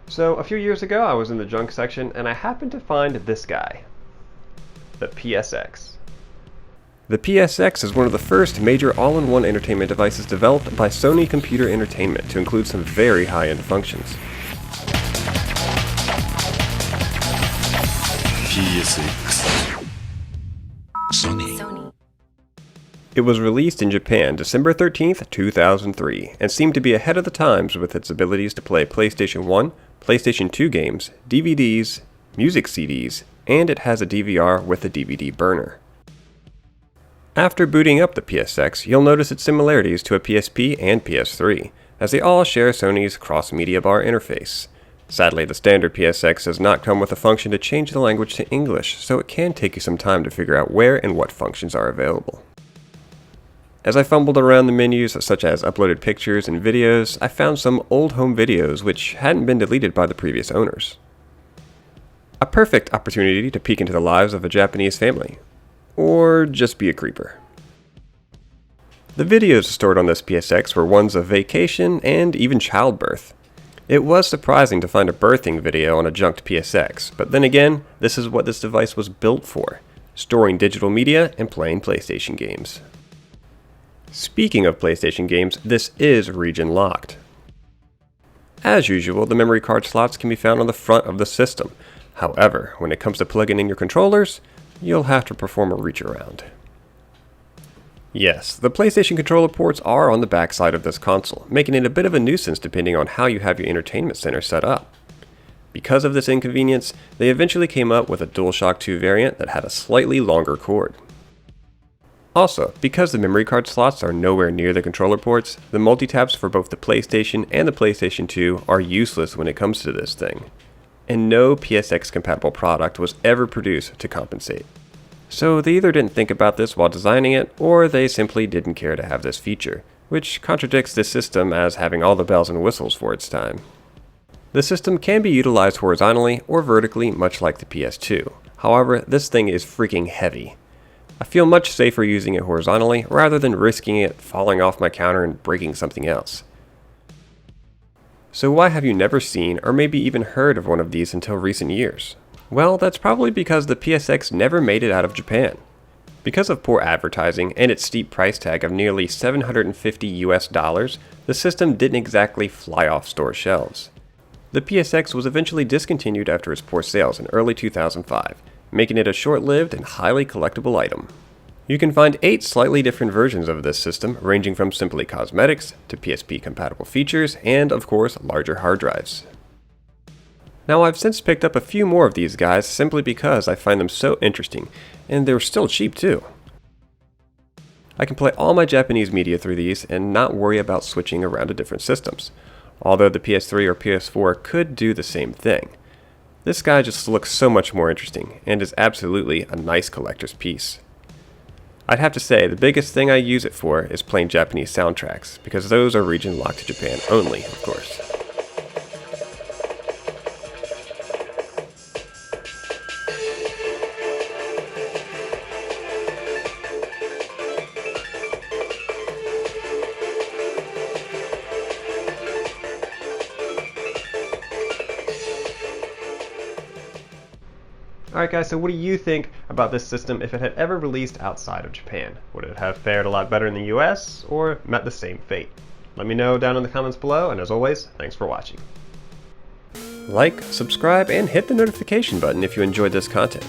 So a few years ago I was in the junk section and I happened to find this guy, the PSX. The PSX is one of the first major all-in-one entertainment devices developed by Sony Computer Entertainment to include some very high-end functions. PSX. Sony. It was released in Japan December 13th, 2003, and seemed to be ahead of the times with its abilities to play PlayStation 1, PlayStation 2 games, DVDs, music CDs, and it has a DVR with a DVD burner. After booting up the PSX, you'll notice its similarities to a PSP and PS3, as they all share Sony's cross-media bar interface. Sadly, the standard PSX does not come with a function to change the language to English, so it can take you some time to figure out where and what functions are available. As I fumbled around the menus, such as uploaded pictures and videos, I found some old home videos which hadn't been deleted by the previous owners. A perfect opportunity to peek into the lives of a Japanese family. Or just be a creeper. The videos stored on this PSX were ones of vacation and even childbirth. It was surprising to find a birthing video on a junked PSX, but then again, this is what this device was built for, storing digital media and playing PlayStation games. Speaking of PlayStation games, this is region locked. As usual, the memory card slots can be found on the front of the system. However, when it comes to plugging in your controllers, you'll have to perform a reach around. Yes, the PlayStation controller ports are on the backside of this console, making it a bit of a nuisance depending on how you have your entertainment center set up. Because of this inconvenience, they eventually came up with a DualShock 2 variant that had a slightly longer cord. Also, because the memory card slots are nowhere near the controller ports, the multi-taps for both the PlayStation and the PlayStation 2 are useless when it comes to this thing. And no PSX compatible product was ever produced to compensate. So they either didn't think about this while designing it, or they simply didn't care to have this feature, which contradicts this system as having all the bells and whistles for its time. The system can be utilized horizontally or vertically, much like the PS2. However, this thing is freaking heavy. I feel much safer using it horizontally rather than risking it falling off my counter and breaking something else. So why have you never seen or maybe even heard of one of these until recent years? Well, that's probably because the PSX never made it out of Japan. Because of poor advertising and its steep price tag of nearly $750 US, the system didn't exactly fly off store shelves. The PSX was eventually discontinued after its poor sales in early 2005, making it a short-lived and highly collectible item. You can find 8 slightly different versions of this system, ranging from simply cosmetics to PSP-compatible features and, of course, larger hard drives. Now, I've since picked up a few more of these guys simply because I find them so interesting, and they're still cheap too. I can play all my Japanese media through these and not worry about switching around to different systems, although the PS3 or PS4 could do the same thing. This guy just looks so much more interesting, and is absolutely a nice collector's piece. I'd have to say the biggest thing I use it for is playing Japanese soundtracks, because those are region locked to Japan only, of course. Alright guys, so what do you think about this system if it had ever released outside of Japan? Would it have fared a lot better in the US, or met the same fate? Let me know down in the comments below, and as always, thanks for watching. Like, subscribe, and hit the notification button if you enjoyed this content.